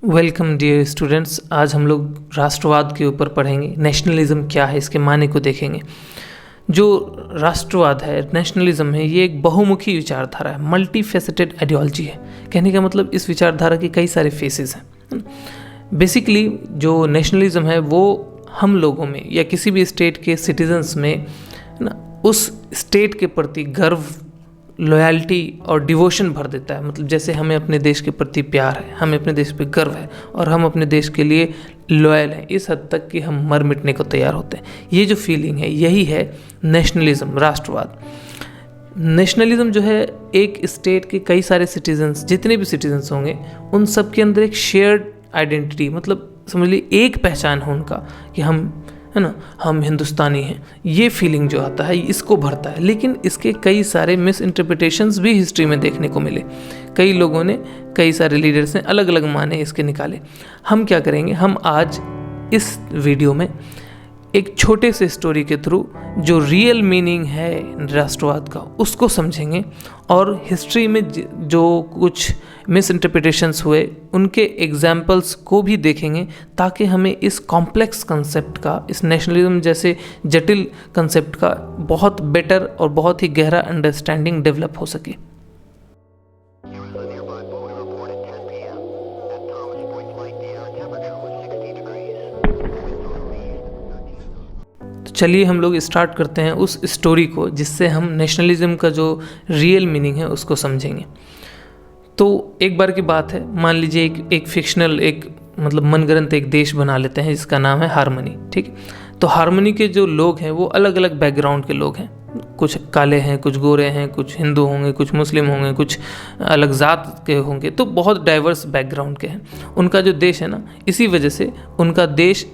Welcome dear students. आज हम लोग राष्ट्रवाद के ऊपर पढ़ेंगे। नेशनलिज्म क्या है, इसके मायने को देखेंगे। जो राष्ट्रवाद है, नेशनलिज्म है, ये एक बहुमुखी विचारधारा है, मल्टी फेसेटेड आइडियोलॉजी है। कहने का मतलब इस विचारधारा के कई सारे फेसेस हैं। बेसिकली जो नेशनलिज्म है वो हम लोगों में या किसी भी स्टेट के सिटीजन्स में ना उस स्टेट के प्रति गर्व, लॉयल्टी और डिवोशन भर देता है। मतलब जैसे हमें अपने देश के प्रति प्यार है, हमें अपने देश पे गर्व है और हम अपने देश के लिए लॉयल हैं, इस हद तक कि हम मर मिटने को तैयार होते हैं। ये जो फीलिंग है, यही है नेशनलिज्म, राष्ट्रवाद। नेशनलिज्म जो है एक स्टेट के कई सारे सिटीजन्स, जितने भी सिटीजन्स होंगे उन सब के अंदर एक शेयर्ड आइडेंटिटी, मतलब समझ लीजिए एक पहचान है उनका कि हम, है ना, हम हिंदुस्तानी हैं। ये फीलिंग जो आता है इसको भरता है। लेकिन इसके कई सारे मिस इंटरप्रिटेशंस भी हिस्ट्री में देखने को मिले। कई लोगों ने, कई सारे लीडर्स ने अलग अलग माने इसके निकाले। हम क्या करेंगे, हम आज इस वीडियो में एक छोटे से स्टोरी के थ्रू जो रियल मीनिंग है राष्ट्रवाद का उसको समझेंगे और हिस्ट्री में जो कुछ मिस इंटरप्रिटेशंस हुए उनके एग्जाम्पल्स को भी देखेंगे, ताकि हमें इस कॉम्प्लेक्स कंसेप्ट का, इस नेशनलिज्म जैसे जटिल कंसेप्ट का बहुत बेटर और बहुत ही गहरा अंडरस्टैंडिंग डेवलप हो सके। चलिए हम लोग स्टार्ट करते हैं उस स्टोरी को जिससे हम नेशनलिज्म का जो रियल मीनिंग है उसको समझेंगे। तो एक बार की बात है, मान लीजिए एक फिक्शनल, एक मतलब मनगढ़ंत एक देश बना लेते हैं जिसका नाम है हारमनी। ठीक है, तो हारमनी के जो लोग हैं वो अलग अलग बैकग्राउंड के लोग हैं। कुछ काले हैं, कुछ गोरे हैं, कुछ हिंदू होंगे, कुछ मुस्लिम होंगे, कुछ अलग जात के होंगे। तो बहुत डाइवर्स बैकग्राउंड के हैं। उनका जो देश है ना, इसी वजह से उनका देश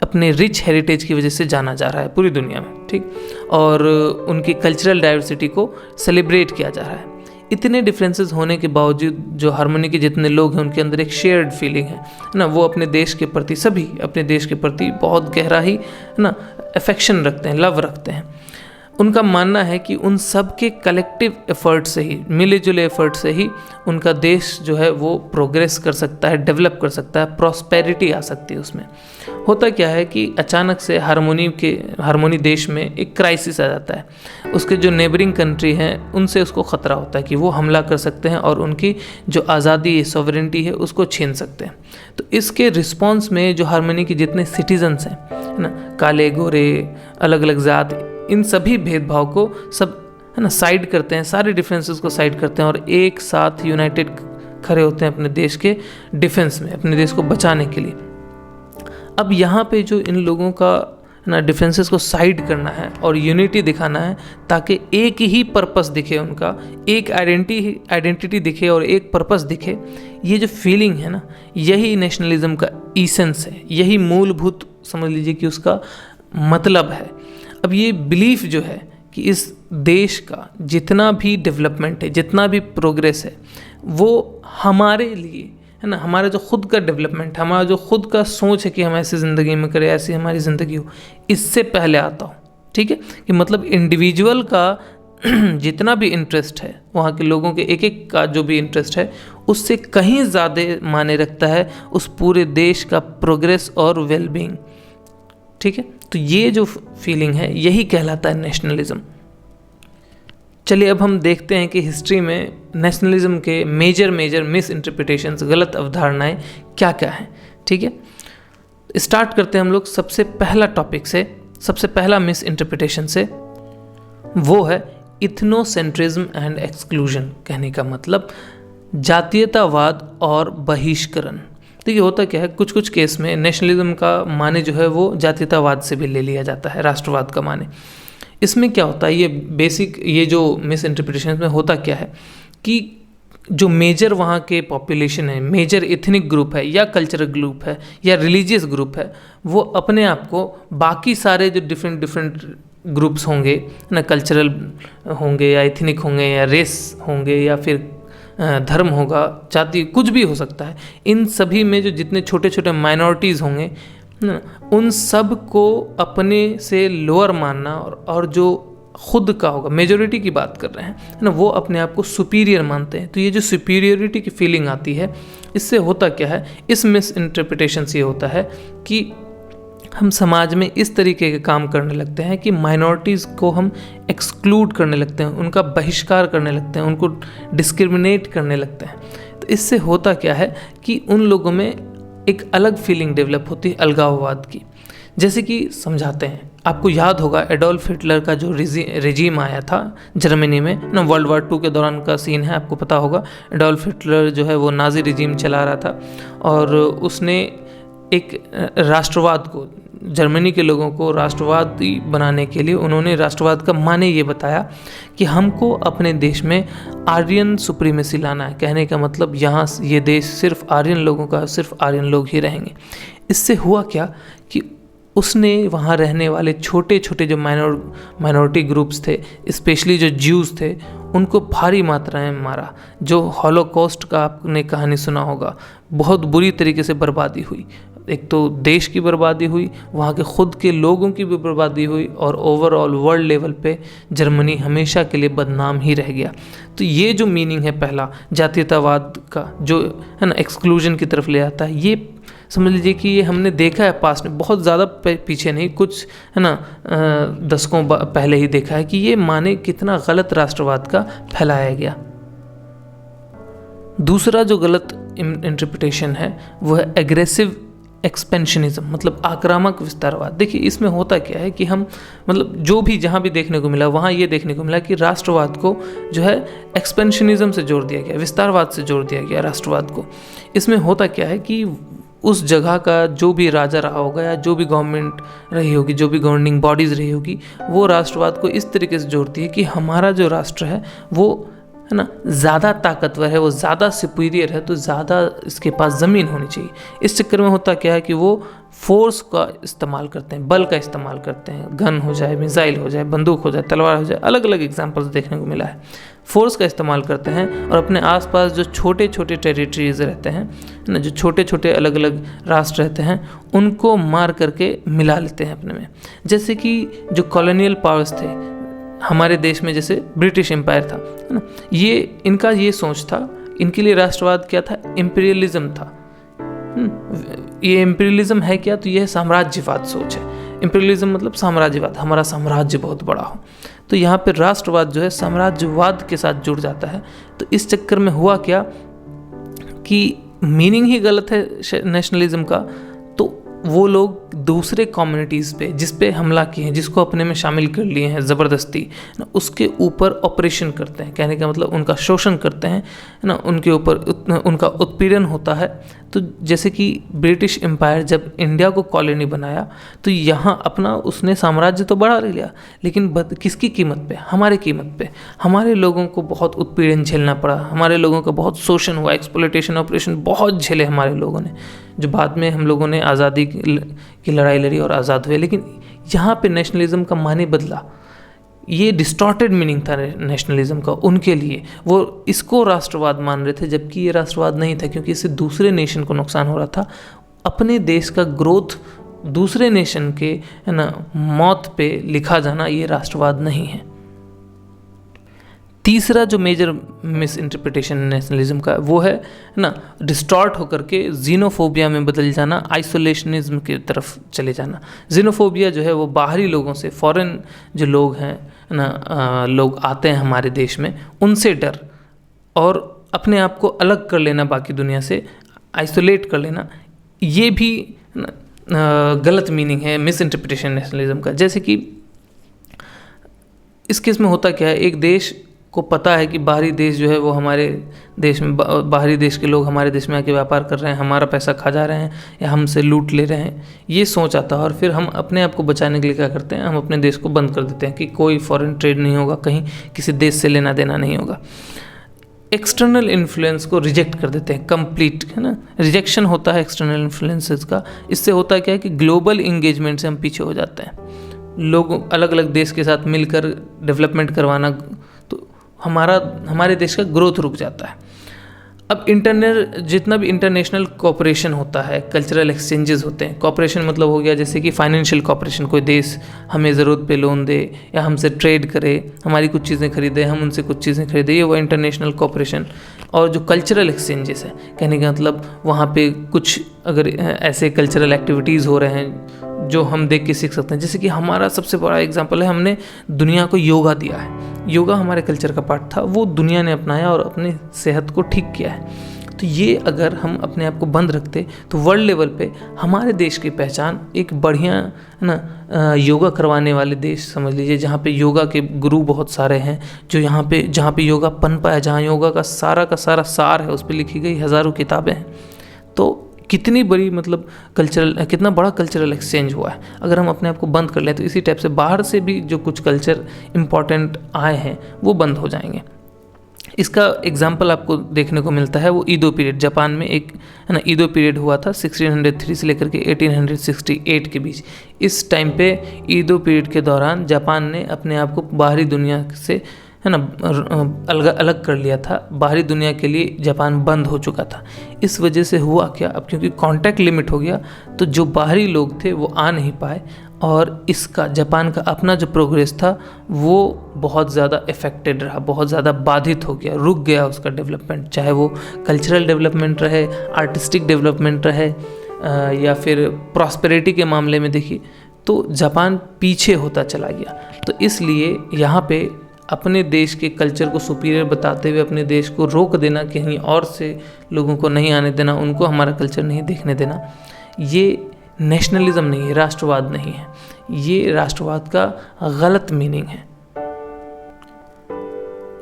अपने रिच हेरिटेज की वजह से जाना जा रहा है पूरी दुनिया में। ठीक, और उनकी कल्चरल डाइवर्सिटी को सेलिब्रेट किया जा रहा है। इतने डिफरेंसेस होने के बावजूद जो हारमोनी के जितने लोग हैं उनके अंदर एक शेयर्ड फीलिंग है ना। वो अपने देश के प्रति, सभी अपने देश के प्रति बहुत गहरा ही ना अफेक्शन रखते हैं, लव रखते हैं। उनका मानना है कि उन सब के कलेक्टिव एफर्ट से ही, मिले जुले एफर्ट से ही उनका देश जो है वो प्रोग्रेस कर सकता है, डेवलप कर सकता है, प्रॉस्पेरिटी आ सकती है उसमें। होता क्या है कि अचानक से हारमोनी देश में एक क्राइसिस आ जाता है। उसके जो नेबरिंग कंट्री हैं उनसे उसको ख़तरा होता है कि वो हमला कर सकते हैं और उनकी जो आज़ादी, सॉवरेंटी है उसको छीन सकते हैं। तो इसके रिस्पॉन्स में जो हारमोनी के जितने सिटीजन्स हैं, है ना, काले गोरे, अलग अलग ज़ात, इन सभी भेदभाव को सब, है ना, साइड करते हैं, सारे डिफरेंसेस को साइड करते हैं और एक साथ यूनाइटेड खड़े होते हैं अपने देश के डिफेंस में, अपने देश को बचाने के लिए। अब यहाँ पे जो इन लोगों का ना डिफरेंसेस को साइड करना है और यूनिटी दिखाना है, ताकि एक ही पर्पस दिखे उनका, एक आइडेंटिटी दिखे और एक पर्पस दिखे। ये जो फीलिंग है ना, यही नेशनलिज्म का ईसेंस है, यही मूलभूत समझ लीजिए कि उसका मतलब है। अब ये बिलीफ जो है कि इस देश का जितना भी डेवलपमेंट है, जितना भी प्रोग्रेस है, वो हमारे लिए, है ना, हमारा जो खुद का डेवलपमेंट, हमारा जो खुद का सोच है कि हम ऐसी ज़िंदगी में करें, ऐसी हमारी ज़िंदगी हो, इससे पहले आता हो। ठीक है, कि मतलब इंडिविजुअल का जितना भी इंटरेस्ट है, वहाँ के लोगों के एक एक का जो भी इंटरेस्ट है, उससे कहीं ज़्यादा मायने रखता है उस पूरे देश का प्रोग्रेस और वेलबींग। ठीक है, तो ये जो फीलिंग है यही कहलाता है नेशनलिज्म। चलिए अब हम देखते हैं कि हिस्ट्री में नेशनलिज्म के मेजर मिस इंटरप्रिटेशंस, गलत अवधारणाएं क्या क्या हैं। ठीक है, स्टार्ट करते हैं हम लोग सबसे पहला टॉपिक से, सबसे पहला मिस इंटरप्रिटेशन से। वो है इथनोसेंट्रिज्म एंड एक्सक्लूजन। कहने का मतलब जातीयतावाद और बहिष्करण। देखिए होता क्या है, कुछ कुछ केस में नेशनलिज्म का माने जो है वो जातीयतावाद से भी ले लिया जाता है, राष्ट्रवाद का माने। इसमें क्या होता है, ये बेसिक, ये जो मिस इंटरप्रिटेशन में होता क्या है कि जो मेजर वहाँ के पॉपुलेशन है, मेजर एथनिक ग्रुप है या कल्चरल ग्रुप है या रिलीजियस ग्रुप है, वो अपने आप को बाकी सारे जो डिफरेंट ग्रुप्स होंगे ना, कल्चरल होंगे या एथनिक होंगे या रेस होंगे या फिर धर्म होगा, जाति, कुछ भी हो सकता है, इन सभी में जो जितने छोटे छोटे माइनॉरिटीज़ होंगे उन सब को अपने से लोअर मानना और जो खुद का होगा, मेजॉरिटी की बात कर रहे हैं, है ना, वो अपने आप को सुपीरियर मानते हैं। तो ये जो सुपीरियरिटी की फीलिंग आती है, इससे होता क्या है, इस मिस इंटरप्रिटेशन से ये होता है कि हम समाज में इस तरीके के काम करने लगते हैं कि माइनॉरिटीज़ को हम एक्सक्लूड करने लगते हैं, उनका बहिष्कार करने लगते हैं, उनको डिस्क्रिमिनेट करने लगते हैं। तो इससे होता क्या है कि उन लोगों में एक अलग फीलिंग डेवलप होती है अलगाववाद की। जैसे कि समझाते हैं, आपको याद होगा एडोल्फ हिटलर का जो रेजीम आया था जर्मनी में ना, वर्ल्ड वॉर 2 के दौरान का सीन है, आपको पता होगा। एडोल्फ हिटलर जो है वो नाजी रेजीम चला रहा था और उसने एक राष्ट्रवाद को, जर्मनी के लोगों को राष्ट्रवादी बनाने के लिए उन्होंने राष्ट्रवाद का माने ये बताया कि हमको अपने देश में आर्यन सुप्रीमेसी लाना है। कहने का मतलब यहाँ ये देश सिर्फ आर्यन लोगों का, सिर्फ आर्यन लोग ही रहेंगे। इससे हुआ क्या कि उसने वहाँ रहने वाले छोटे छोटे जो माइनॉरिटी ग्रुप्स थे, स्पेशली जो ज्यूज़ थे, उनको भारी मात्रा में मारा। जो हॉलोकॉस्ट का आपने कहानी सुना होगा, बहुत बुरी तरीके से बर्बादी हुई। एक तो देश की बर्बादी हुई, वहाँ के खुद के लोगों की भी बर्बादी हुई और ओवरऑल वर्ल्ड लेवल पे जर्मनी हमेशा के लिए बदनाम ही रह गया। तो ये जो मीनिंग है पहला जातीयतावाद का, जो है ना एक्सक्लूजन की तरफ ले आता है, ये समझ लीजिए कि ये हमने देखा है पास्ट में, बहुत ज़्यादा पीछे नहीं, कुछ है ना दशकों पहले ही देखा है कि ये माने कितना गलत राष्ट्रवाद का फैलाया गया। दूसरा जो गलत इंटरप्रिटेशन है वो है एग्रेसिव एक्सपेंशनिज्म, मतलब आक्रामक विस्तारवाद। देखिए इसमें होता क्या है कि हम मतलब जो भी जहाँ भी देखने को मिला वहाँ ये देखने को मिला कि राष्ट्रवाद को जो है एक्सपेंशनिज्म से जोड़ दिया गया, विस्तारवाद से जोड़ दिया गया राष्ट्रवाद को। इसमें होता क्या है कि उस जगह का जो भी राजा रहा होगा या जो भी गवर्नमेंट रही होगी, जो भी गवर्निंग बॉडीज़ रही होगी, वो राष्ट्रवाद को इस तरीके से जोड़ती है कि हमारा जो राष्ट्र है वो है ना ज़्यादा ताकतवर है, वो ज़्यादा सुपीरियर है, तो ज़्यादा इसके पास ज़मीन होनी चाहिए। इस चक्कर में होता क्या है कि वो फोर्स का इस्तेमाल करते हैं, बल का इस्तेमाल करते हैं, गन हो जाए, मिसाइल हो जाए, बंदूक हो जाए, तलवार हो जाए, अलग अलग एग्जाम्पल्स देखने को मिला है। फोर्स का इस्तेमाल करते हैं और अपने आसपास जो छोटे छोटे टेरिटरीज रहते हैं ना, जो छोटे छोटे अलग अलग राष्ट्र रहते हैं, उनको मार करके मिला लेते हैं अपने में। जैसे कि जो कॉलोनियल पावर्स थे हमारे देश में, जैसे ब्रिटिश एम्पायर था, है ना, ये इनका ये सोच था, इनके लिए राष्ट्रवाद क्या था, इम्पीरियलिज्म था। ये इम्पीरियलिज्म है क्या, तो यह साम्राज्यवाद सोच है। इम्पीरियलिज्म मतलब साम्राज्यवाद, हमारा साम्राज्य बहुत बड़ा हो। तो यहाँ पर राष्ट्रवाद जो है साम्राज्यवाद के साथ जुड़ जाता है। तो इस चक्कर में हुआ क्या कि मीनिंग ही गलत है नेशनलिज्म का। तो वो लोग दूसरे कम्युनिटीज़ पे जिस पे हमला किए हैं, जिसको अपने में शामिल कर लिए हैं ज़बरदस्ती, उसके ऊपर ऑपरेशन करते हैं। कहने का मतलब उनका शोषण करते हैं, है ना, उनके ऊपर उनका उत्पीड़न होता है। तो जैसे कि ब्रिटिश एम्पायर जब इंडिया को कॉलोनी बनाया तो यहाँ अपना उसने साम्राज्य तो बढ़ा लिया, लेकिन किसकी कीमत पे, हमारे कीमत पे। हमारे लोगों को बहुत उत्पीड़न झेलना पड़ा, हमारे लोगों का बहुत शोषण हुआ, एक्सप्लॉयटेशन ऑपरेशन बहुत झेले हमारे लोगों ने, जो बाद में हम लोगों ने आज़ादी की लड़ाई लड़ी और आज़ाद हुए। लेकिन यहाँ पे नेशनलिज्म का माने बदला, ये डिस्टॉर्टेड मीनिंग था नेशनलिज्म का उनके लिए। वो इसको राष्ट्रवाद मान रहे थे, जबकि ये राष्ट्रवाद नहीं था, क्योंकि इससे दूसरे नेशन को नुकसान हो रहा था। अपने देश का ग्रोथ दूसरे नेशन के है ना मौत पे लिखा जाना, ये राष्ट्रवाद नहीं है। तीसरा जो मेजर मिस इंटरप्रिटेशन नेशनलिज्म का वो है ना डिस्टॉर्ट होकर के जीनोफोबिया में बदल जाना, आइसोलेशनिज्म की तरफ चले जाना। जीनोफोबिया जो है वो बाहरी लोगों से, फॉरेन जो लोग हैं ना, लोग आते हैं हमारे देश में, उनसे डर और अपने आप को अलग कर लेना बाकी दुनिया से, आइसोलेट कर लेना, ये भी गलत मीनिंग है मिस इंटरप्रिटेशन नेशनलिज्म का। जैसे कि इस केस में होता क्या है, एक देश को पता है कि बाहरी देश जो है वो हमारे देश में, बाहरी देश के लोग हमारे देश में आके व्यापार कर रहे हैं, हमारा पैसा खा जा रहे हैं या हमसे लूट ले रहे हैं, ये सोच आता है। और फिर हम अपने आप को बचाने के लिए क्या करते हैं, हम अपने देश को बंद कर देते हैं कि कोई फॉरेन ट्रेड नहीं होगा, कहीं किसी देश से लेना देना नहीं होगा। एक्सटर्नल इन्फ्लुएंस को रिजेक्ट कर देते हैं कंप्लीट, है ना, रिजेक्शन होता है एक्सटर्नल इन्फ्लुएंसेस का। इससे होता क्या है कि ग्लोबल इंगेजमेंट से हम पीछे हो जाते हैं। लोग अलग अलग देश के साथ मिलकर डेवलपमेंट करवाना, तो हमारे देश का ग्रोथ रुक जाता है। अब जितना भी इंटरनेशनल कोऑपरेशन होता है, कल्चरल एक्सचेंजेस होते हैं। कोऑपरेशन मतलब हो गया जैसे कि फाइनेंशियल कोऑपरेशन, कोई देश हमें ज़रूरत पे लोन दे या हमसे ट्रेड करे, हमारी कुछ चीज़ें खरीदे, हम उनसे कुछ चीज़ें खरीदे, ये वो इंटरनेशनल कोऑपरेशन। और जो कल्चरल एक्सचेंजेस है, कहने का मतलब वहाँ पे कुछ अगर ऐसे कल्चरल एक्टिविटीज़ हो रहे हैं जो हम देख के सीख सकते हैं। जैसे कि हमारा सबसे बड़ा एग्जांपल है, हमने दुनिया को योगा दिया है। योगा हमारे कल्चर का पार्ट था, वो दुनिया ने अपनाया और अपनी सेहत को ठीक किया है। तो ये अगर हम अपने आप को बंद रखते तो वर्ल्ड लेवल पे हमारे देश की पहचान एक बढ़िया है ना योगा करवाने वाले देश समझ लीजिए, जहाँ पे योगा के गुरु बहुत सारे हैं, जो जहाँ पे योगा पनपा है, जहाँ योगा का सारा सार है, उस पर लिखी गई हज़ारों किताबें हैं। तो कितनी बड़ी मतलब कितना बड़ा कल्चरल एक्सचेंज हुआ है। अगर हम अपने आप को बंद कर लें तो इसी टाइप से बाहर से भी जो कुछ कल्चर इम्पॉर्टेंट आए हैं वो बंद हो जाएंगे। इसका एग्जाम्पल आपको देखने को मिलता है वो ईदो पीरियड। जापान में एक है ना ईदो पीरियड हुआ था 1603 से लेकर के 1868 के बीच। इस टाइम पे ईदो पीरियड के दौरान जापान ने अपने आप को बाहरी दुनिया से है ना अलग कर लिया था। बाहरी दुनिया के लिए जापान बंद हो चुका था। इस वजह से हुआ क्या, अब क्योंकि कांटेक्ट लिमिट हो गया तो जो बाहरी लोग थे वो आ नहीं पाए, और इसका जापान का अपना जो प्रोग्रेस था वो बहुत ज़्यादा इफ़ेक्टेड रहा, बहुत ज़्यादा बाधित हो गया, रुक गया उसका डेवलपमेंट। चाहे वो कल्चरल डेवलपमेंट रहे, आर्टिस्टिक डेवलपमेंट रहे, या फिर प्रॉस्पेरिटी के मामले में देखिए तो जापान पीछे होता चला गया। तो इसलिए यहाँ पे अपने देश के कल्चर को सुपीरियर बताते हुए अपने देश को रोक देना, कहीं और से लोगों को नहीं आने देना, उनको हमारा कल्चर नहीं देखने देना, ये नेशनलिज्म नहीं है, राष्ट्रवाद नहीं है। ये राष्ट्रवाद का गलत मीनिंग है।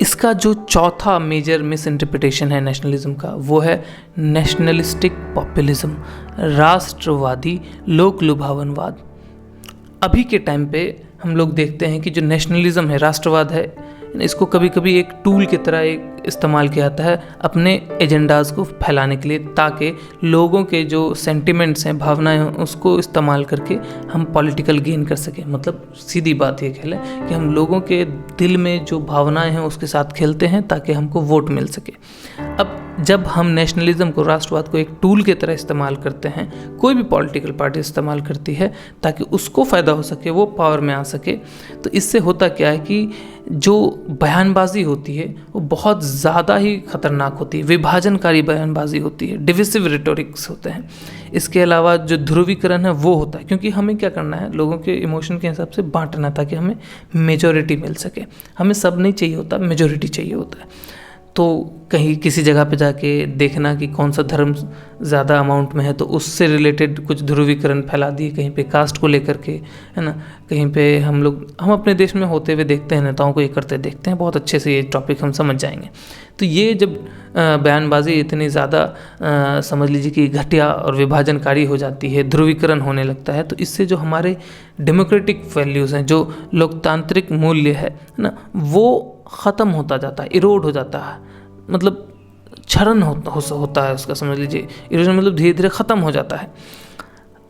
इसका जो चौथा मेजर मिस इंटरप्रिटेशन है नेशनलिज्म का, वो है नेशनलिस्टिक पॉपुलिज्म, राष्ट्रवादी लोक लुभावनवाद। अभी के टाइम पे हम लोग देखते हैं कि जो नेशनलिज्म है, राष्ट्रवाद है, इसको कभी कभी एक टूल की तरह एक इस्तेमाल किया जाता है अपने एजेंडाज़ को फैलाने के लिए, ताकि लोगों के जो सेंटिमेंट्स हैं, भावनाएं हैं, उसको इस्तेमाल करके हम पॉलिटिकल गेन कर सकें। मतलब सीधी बात ये कह लें कि हम लोगों के दिल में जो भावनाएं हैं उसके साथ खेलते हैं ताकि हमको वोट मिल सके। अब जब हम नेशनलिज्म को, राष्ट्रवाद को एक टूल की तरह इस्तेमाल करते हैं, कोई भी पॉलिटिकल पार्टी इस्तेमाल करती है ताकि उसको फ़ायदा हो सके, वो पावर में आ सके, तो इससे होता क्या है कि जो बयानबाजी होती है वो बहुत ज़्यादा ही खतरनाक होती है, विभाजनकारी बयानबाजी होती है, डिविसिव रिटोरिक्स होते हैं। इसके अलावा जो ध्रुवीकरण है वो होता है, क्योंकि हमें क्या करना है, लोगों के इमोशन के हिसाब से बांटना ताकि हमें मेजॉरिटी मिल सके। हमें सब नहीं चाहिए होता, मेजॉरिटी चाहिए होता है। तो कहीं किसी जगह पे जाके देखना कि कौन सा धर्म ज़्यादा अमाउंट में है, तो उससे रिलेटेड कुछ ध्रुवीकरण फैला दिए, कहीं पे कास्ट को लेकर के, है ना, कहीं पे हम अपने देश में होते हुए देखते हैं, नेताओं को ये करते देखते हैं, बहुत अच्छे से ये टॉपिक हम समझ जाएंगे। तो ये जब बयानबाजी इतनी ज़्यादा समझ लीजिए कि घटिया और विभाजनकारी हो जाती है, ध्रुवीकरण होने लगता है, तो इससे जो हमारे डेमोक्रेटिक वैल्यूज़ हैं, जो लोकतांत्रिक मूल्य है ना, वो ख़त्म होता जाता है, इरोड हो जाता है, मतलब क्षरण होता है उसका, समझ लीजिए इरोजन मतलब धीरे धीरे ख़त्म हो जाता है।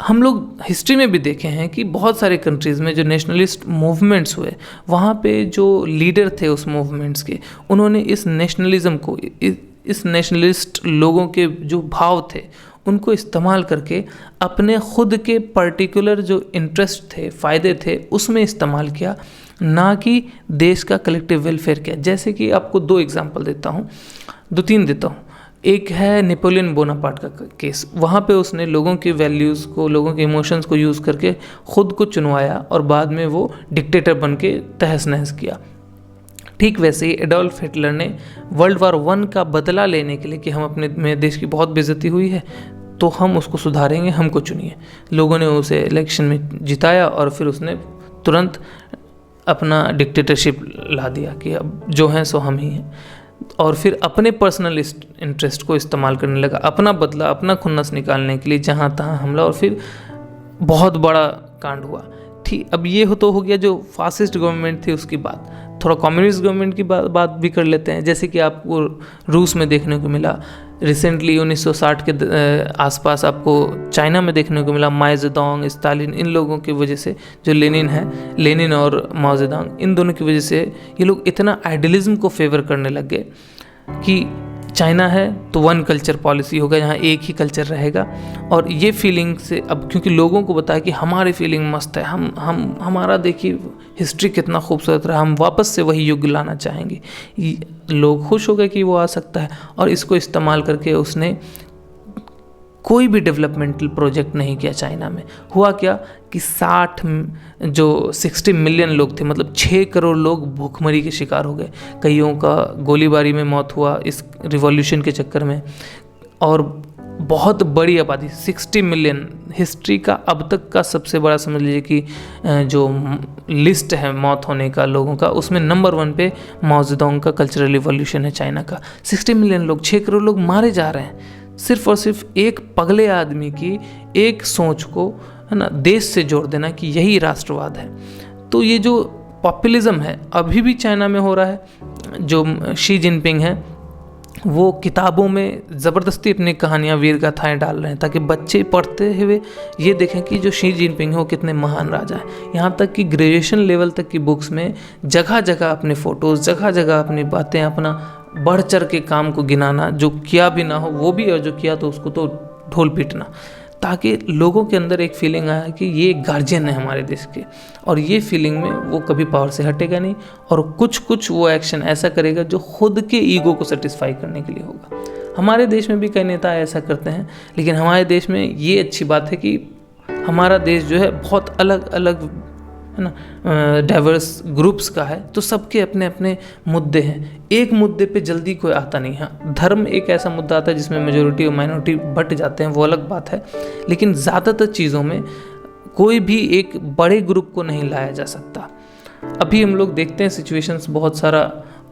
हम लोग हिस्ट्री में भी देखे हैं कि बहुत सारे कंट्रीज़ में जो नेशनलिस्ट मूवमेंट्स हुए, वहाँ पे जो लीडर थे उस मूवमेंट्स के, उन्होंने इस नेशनलिज्म को, इस नेशनलिस्ट लोगों के जो भाव थे उनको इस्तेमाल करके अपने खुद के पर्टिकुलर जो इंटरेस्ट थे, फ़ायदे थे, उसमें इस्तेमाल किया, ना कि देश का कलेक्टिव वेलफेयर किया। जैसे कि आपको 2 एग्जांपल देता हूँ, 2-3 देता हूँ। एक है नेपोलियन बोनापार्ट का केस। वहाँ पे उसने लोगों की वैल्यूज़ को, लोगों के इमोशंस को यूज़ करके ख़ुद को चुनवाया और बाद में वो डिक्टेटर बन के तहस नहस किया। ठीक वैसे ही एडोल्फ हिटलर ने वर्ल्ड वार 1 का बदला लेने के लिए कि हम मेरे देश की बहुत बेइज्जती हुई है तो हम उसको सुधारेंगे, हमको चुनिए। लोगों ने उसे इलेक्शन में जिताया और फिर उसने तुरंत अपना डिक्टेटरशिप ला दिया कि अब जो हैं सो हम ही हैं, और फिर अपने पर्सनल इंटरेस्ट को इस्तेमाल करने लगा, अपना बदला, अपना खुन्नस निकालने के लिए जहाँ तहाँ हमला, और फिर बहुत बड़ा कांड हुआ। ठीक, अब ये हो गया जो फासिस्ट गवर्नमेंट थी उसकी बात। थोड़ा कम्युनिस्ट गवर्नमेंट की बात भी कर लेते हैं। जैसे कि आपको रूस में देखने को मिला, रिसेंटली 1960 के आसपास आपको चाइना में देखने को मिला, माओ जेडोंग, स्टालिन, इन लोगों की वजह से, जो लेनिन और माओ जेडोंग, इन दोनों की वजह से ये लोग इतना आइडियलिज्म को फेवर करने लग गए कि चाइना है तो वन कल्चर पॉलिसी होगा, यहाँ एक ही कल्चर रहेगा। और ये फीलिंग से अब क्योंकि लोगों को बताया कि हमारी फीलिंग मस्त है, हम हमारा देखिए हिस्ट्री कितना खूबसूरत रहा, हम वापस से वही युग लाना चाहेंगे, लोग खुश हो गए कि वो आ सकता है। और इसको इस्तेमाल करके उसने कोई भी डेवलपमेंटल प्रोजेक्ट नहीं किया चाइना में। हुआ क्या कि 60 मिलियन लोग थे, मतलब 6 करोड़ लोग भूखमरी के शिकार हो गए, कईयों का गोलीबारी में मौत हुआ इस रिवॉल्यूशन के चक्कर में। और बहुत बड़ी आबादी 60 मिलियन, हिस्ट्री का अब तक का सबसे बड़ा समझ लीजिए कि जो लिस्ट है मौत होने का लोगों का, उसमें नंबर 1 पे माओ जेडोंग का कल्चरल रिवॉल्यूशन है चाइना का। 60 मिलियन लोग, 6 करोड़ लोग मारे जा रहे हैं सिर्फ और सिर्फ एक पगले आदमी की एक सोच को, है ना, देश से जोड़ देना कि यही राष्ट्रवाद है। तो ये जो पॉपुलिज्म है अभी भी चाइना में हो रहा है। जो शी जिनपिंग है वो किताबों में ज़बरदस्ती अपनी कहानियाँ, वीर गाथाएँ डाल रहे हैं ताकि बच्चे पढ़ते हुए ये देखें कि जो शी जिनपिंग है वो कितने महान राजा हैं। यहाँ तक कि ग्रेजुएशन लेवल तक की बुक्स में जगह जगह अपने फ़ोटोज़, जगह जगह अपनी बातें, अपना बढ़ चढ़ के काम को गिनाना, जो किया भी ना हो वो भी, और जो किया तो उसको तो ढोल पीटना, ताकि लोगों के अंदर एक फीलिंग आया कि ये गार्जियन है हमारे देश के। और ये फीलिंग में वो कभी पावर से हटेगा नहीं, और कुछ वो एक्शन ऐसा करेगा जो खुद के ईगो को सेटिस्फाई करने के लिए होगा। हमारे देश में भी कई नेता ऐसा करते हैं, लेकिन हमारे देश में ये अच्छी बात है कि हमारा देश जो है बहुत अलग अलग, है ना, डाइवर्स ग्रुप्स का है, तो सबके अपने अपने मुद्दे हैं। एक मुद्दे पे जल्दी कोई आता नहीं है। धर्म एक ऐसा मुद्दा आता है जिसमें मेजोरिटी और माइनॉरिटी बट जाते हैं, वो अलग बात है, लेकिन ज़्यादातर चीज़ों में कोई भी एक बड़े ग्रुप को नहीं लाया जा सकता। अभी हम लोग देखते हैं सिचुएशंस, बहुत सारा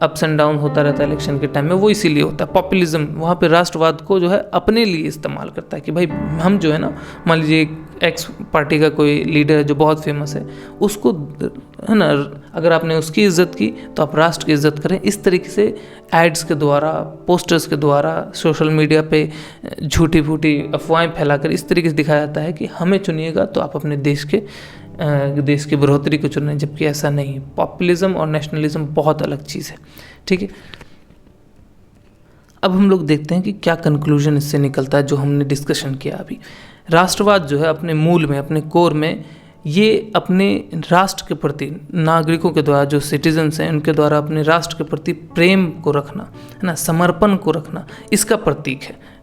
अप्स एंड डाउन होता रहता है इलेक्शन के टाइम में, वो इसीलिए होता है। पॉपुलिज्म वहाँ पे राष्ट्रवाद को जो है अपने लिए इस्तेमाल करता है कि भाई हम जो है ना, मान लीजिए एक एक्स पार्टी का कोई लीडर है जो बहुत फेमस है, उसको, है ना, अगर आपने उसकी इज्जत की तो आप राष्ट्र की इज्जत करें। इस तरीके से एड्स के द्वारा, पोस्टर्स के द्वारा, सोशल मीडिया पे झूठी फूटी अफवाहें फैलाकर इस तरीके से दिखाया जाता है कि हमें चुनिएगा तो आप अपने देश की बढ़ोतरी को चुन रहे हैं, जबकि ऐसा नहीं। पॉपुलिज्म और नेशनलिज्म बहुत अलग चीज़ है, ठीक है। अब हम लोग देखते हैं कि क्या कंक्लूजन इससे निकलता है जो हमने डिस्कशन किया अभी। राष्ट्रवाद जो है अपने मूल में, अपने कोर में, ये अपने राष्ट्र के प्रति, नागरिकों के द्वारा, जो सिटीजन्स हैं उनके द्वारा अपने राष्ट्र के प्रति प्रेम को रखना, है ना, समर्पण को रखना, इसका प्रतीक है।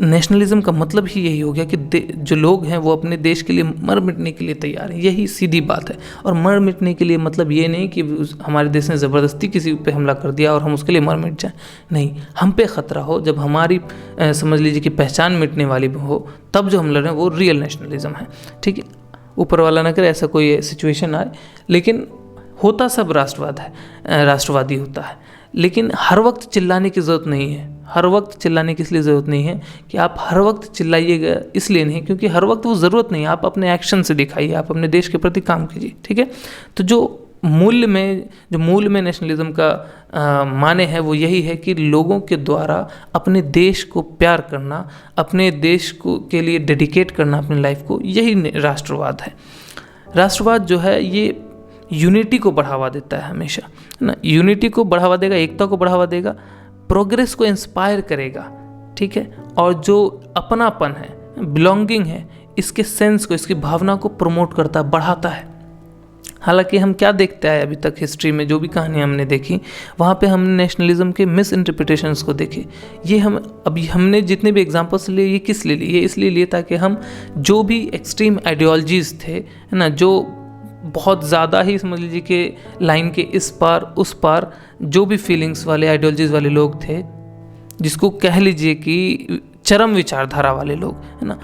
नेशनलिज्म का मतलब ही यही हो गया कि जो लोग हैं वो अपने देश के लिए मर मिटने के लिए तैयार हैं, यही सीधी बात है। और मर मिटने के लिए मतलब ये नहीं कि हमारे देश ने ज़बरदस्ती किसी पे हमला कर दिया और हम उसके लिए मर मिट जाएं, नहीं। हम पे ख़तरा हो, जब हमारी समझ लीजिए कि पहचान मिटने वाली हो, तब जो हम लड़ रहे हैं वो रियल नेशनलिज्म है, ठीक है। ऊपर वाला ना करे ऐसा कोई सिचुएशन आए, लेकिन होता सब राष्ट्रवाद है, राष्ट्रवादी होता है, लेकिन हर वक्त चिल्लाने की ज़रूरत नहीं है। हर वक्त चिल्लाने की इसलिए ज़रूरत नहीं है कि आप हर वक्त चिल्लाइएगा, इसलिए नहीं, क्योंकि हर वक्त वो ज़रूरत नहीं है। आप अपने एक्शन से दिखाइए, आप अपने देश के प्रति काम कीजिए, ठीक है। तो जो मूल में नेशनलिज्म का माने है वो यही है कि लोगों के द्वारा अपने देश को प्यार करना, अपने देश को के लिए डेडिकेट करना अपनी लाइफ को, यही राष्ट्रवाद है। राष्ट्रवाद जो है ये यूनिटी को बढ़ावा देता है हमेशा, है ना, यूनिटी को बढ़ावा देगा, एकता को बढ़ावा देगा, प्रोग्रेस को इंस्पायर करेगा, ठीक है। और जो अपनापन है, बिलोंगिंग है, इसके सेंस को, इसकी भावना को प्रमोट करता है, बढ़ाता है। हालांकि हम क्या देखते आए अभी तक हिस्ट्री में, जो भी कहानियाँ हमने देखी, वहाँ पे हमने नेशनलिज्म के मिस इंटरप्रिटेशंस को देखे। ये हमने जितने भी एग्जांपल्स लिए, ये किस लिए लिए? ये इसलिए लिए ताकि हम जो भी एक्सट्रीम आइडियोलॉजीज़ थे, है ना, जो बहुत ज़्यादा ही समझ लीजिए कि लाइन के इस पार उस पार जो भी फीलिंग्स वाले, आइडियोलॉजीज़ वाले लोग थे, जिसको कह लीजिए कि चरम विचारधारा वाले लोग, है ना,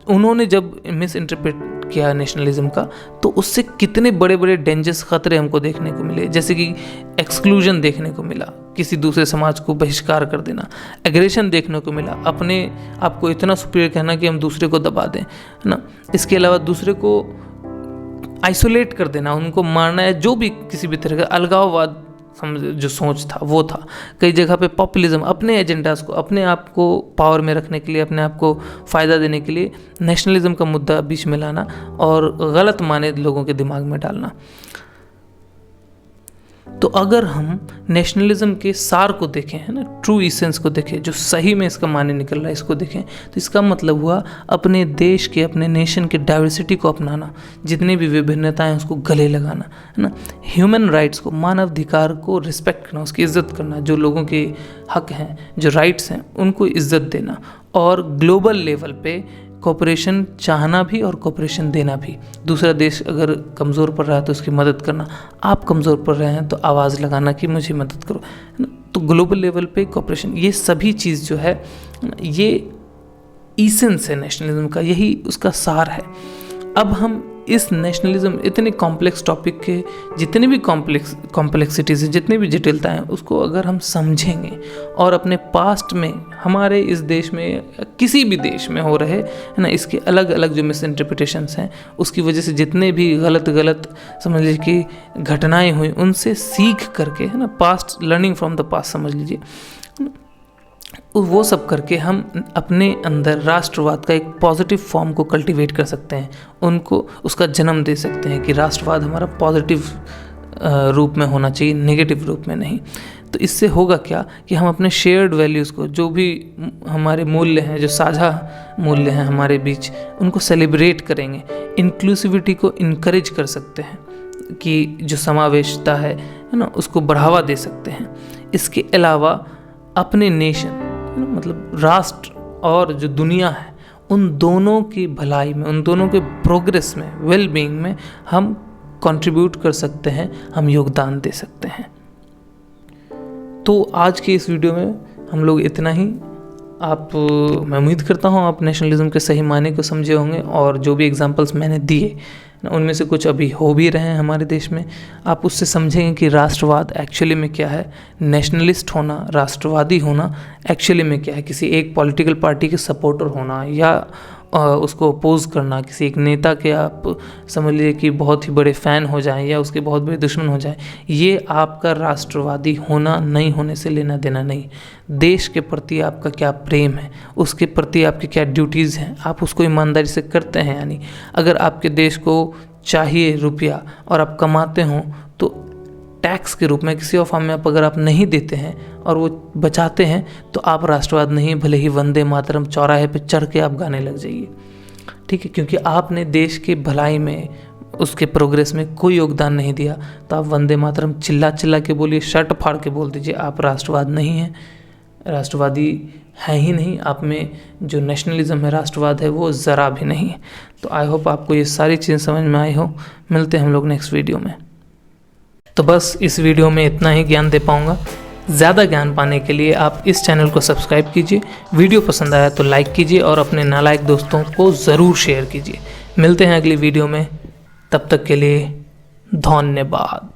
उन्होंने जब मिस इंटरप्रेट किया नेशनलिज्म का, तो उससे कितने बड़े बड़े डेंजरस खतरे हमको देखने को मिले। जैसे कि एक्सक्लूजन देखने को मिला, किसी दूसरे समाज को बहिष्कार कर देना, एग्रेशन देखने को मिला, अपने आप को इतना सुपीरियर कहना कि हम दूसरे को दबा दें, है ना। इसके अलावा दूसरे को आइसोलेट कर देना, उनको मारना है, जो भी किसी भी तरह का अलगाववाद जो सोच था वो था। कई जगह पे पॉपुलिज्म, अपने एजेंडाज को, अपने आप को पावर में रखने के लिए, अपने आप को फ़ायदा देने के लिए नेशनलिज्म का मुद्दा बीच में लाना और गलत माने लोगों के दिमाग में डालना। तो अगर हम नेशनलिज्म के सार को देखें, है ना, ट्रू इसेंस को देखें, जो सही में इसका माने निकल रहा है, इसको देखें, तो इसका मतलब हुआ अपने देश के, अपने नेशन के डाइवर्सिटी को अपनाना, जितनी भी विभिन्नताएं उसको गले लगाना, है ना, ह्यूमन राइट्स को, मानवाधिकार को रिस्पेक्ट करना, उसकी इज्जत करना, जो लोगों के हक हैं, जो राइट्स हैं, उनको इज्जत देना, और ग्लोबल लेवल पे कोऑपरेशन चाहना भी और कोऑपरेशन देना भी। दूसरा देश अगर कमज़ोर पड़ रहा है तो उसकी मदद करना, आप कमज़ोर पड़ रहे हैं तो आवाज़ लगाना कि मुझे मदद करो, है ना। तो ग्लोबल लेवल पे कोऑपरेशन, ये सभी चीज़ जो है, ये इसेंस है नेशनलिज्म का, यही उसका सार है। अब हम इस नेशनलिज्म, इतने कॉम्प्लेक्स टॉपिक के जितने भी कॉम्प्लेक्सिटीज़ हैं, जितनी भी जटिलता हैं, उसको अगर हम समझेंगे और अपने पास्ट में, हमारे इस देश में, किसी भी देश में हो रहे, है ना, इसके अलग अलग जो मिस इंटरप्रिटेशंस हैं, उसकी वजह से जितने भी गलत समझ लीजिए कि घटनाएं हुई, उनसे सीख करके, है ना, past, learning from the past समझ लीजिए, वो सब करके हम अपने अंदर राष्ट्रवाद का एक पॉजिटिव फॉर्म को कल्टीवेट कर सकते हैं, उनको उसका जन्म दे सकते हैं कि राष्ट्रवाद हमारा पॉजिटिव रूप में होना चाहिए, नेगेटिव रूप में नहीं। तो इससे होगा क्या कि हम अपने शेयर्ड वैल्यूज़ को, जो भी हमारे मूल्य हैं, जो साझा मूल्य हैं हमारे बीच, उनको सेलिब्रेट करेंगे, इंक्लूसिविटी को इनकरेज कर सकते हैं, कि जो समावेशता है ना, उसको बढ़ावा दे सकते हैं। इसके अलावा अपने नेशन, मतलब राष्ट्र और जो दुनिया है, उन दोनों की भलाई में, उन दोनों के प्रोग्रेस में, वेल बीइंग में हम कंट्रीब्यूट कर सकते हैं, हम योगदान दे सकते हैं। तो आज के इस वीडियो में हम लोग इतना ही। मैं उम्मीद करता हूँ आप नेशनलिज्म के सही मायने को समझे होंगे, और जो भी एग्जांपल्स मैंने दिए उनमें से कुछ अभी हो भी रहे हैं हमारे देश में, आप उससे समझेंगे कि राष्ट्रवाद एक्चुअली में क्या है, नेशनलिस्ट होना, राष्ट्रवादी होना एक्चुअली में क्या है, किसी एक पॉलिटिकल पार्टी के सपोर्टर होना या उसको अपोज करना, किसी एक नेता के आप समझ लीजिए कि बहुत ही बड़े फ़ैन हो जाएं या उसके बहुत बड़े दुश्मन हो जाएं, ये आपका राष्ट्रवादी होना नहीं होने से लेना देना नहीं। देश के प्रति आपका क्या प्रेम है, उसके प्रति आपकी क्या ड्यूटीज़ हैं, आप उसको ईमानदारी से करते हैं। यानी अगर आपके देश को चाहिए रुपया और आप कमाते हों, तो टैक्स के रूप में किसी और फॉर्म में अगर आप नहीं देते हैं और वो बचाते हैं, तो आप राष्ट्रवाद नहीं, भले ही वंदे मातरम चौराहे पे चढ़ के आप गाने लग जाइए, ठीक है, क्योंकि आपने देश के भलाई में, उसके प्रोग्रेस में कोई योगदान नहीं दिया। तो आप वंदे मातरम चिल्ला चिल्ला के बोलिए, शर्ट फाड़ के बोल दीजिए, आप राष्ट्रवाद नहीं हैं, राष्ट्रवादी है ही नहीं। आप में जो नेशनलिज्म है, राष्ट्रवाद है, वो ज़रा भी नहीं है। तो आई होप आपको ये सारी चीज़ें समझ में आई हो। मिलते हैं हम लोग नेक्स्ट वीडियो में। तो बस इस वीडियो में इतना ही ज्ञान दे पाऊँगा। ज़्यादा ज्ञान पाने के लिए आप इस चैनल को सब्सक्राइब कीजिए, वीडियो पसंद आया तो लाइक कीजिए और अपने नालायक दोस्तों को ज़रूर शेयर कीजिए। मिलते हैं अगली वीडियो में, तब तक के लिए धन्यवाद।